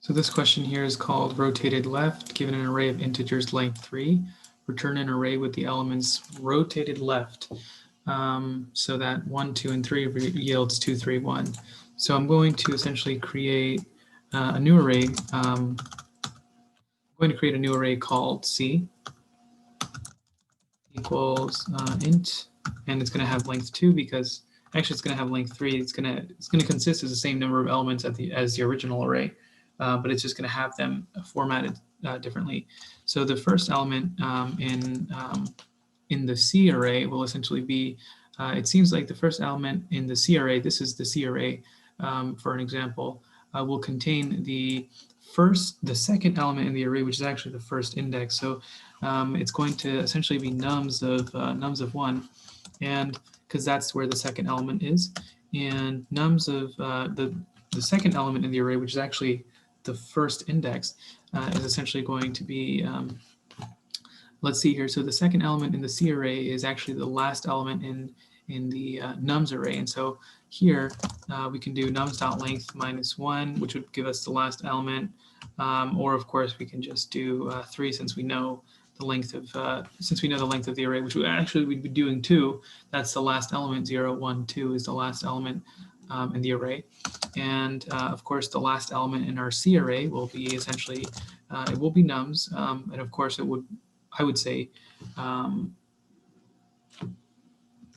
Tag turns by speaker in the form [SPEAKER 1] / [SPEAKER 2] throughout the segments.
[SPEAKER 1] So this question here is called rotated left. Given an array of integers length 3, return an array with the elements rotated left. So that 1, 2, and 3 yields 2, 3, 1. So I'm going to essentially create a new array. I'm going to create a new array called C equals int, and it's going to have length 2 because actually it's going to have length 3. It's going to consist of the same number of elements as the original array. But it's just going to have them formatted differently. So the first element in the C array will essentially be, it seems like the first element in the C array, this is the C array for an example, will contain the second element in the array, which is actually the first index. So it's going to essentially be nums of 1, and because that's where the second element is, and nums of the second element in the array, which is actually the first index, is essentially going to be, let's see here. So the second element in the C array is actually the last element in the nums array. And so here we can do nums.length -1, which would give us the last element. Or of course we can just do 3 since we know the length of the array, which we actually would be doing 2. That's the last element. 0, 1, 2 is the last element in the array. And of course, the last element in our C array will be essentially, it will be nums. And of course, I would say,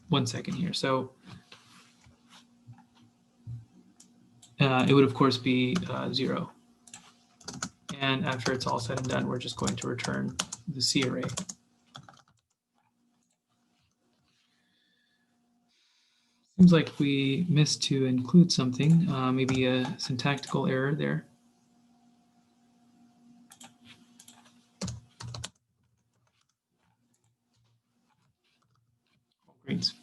[SPEAKER 1] 1 second here. So it would of course be 0. And after it's all said and done, we're just going to return the C array. Seems like we missed to include something, maybe a syntactical error there. Great.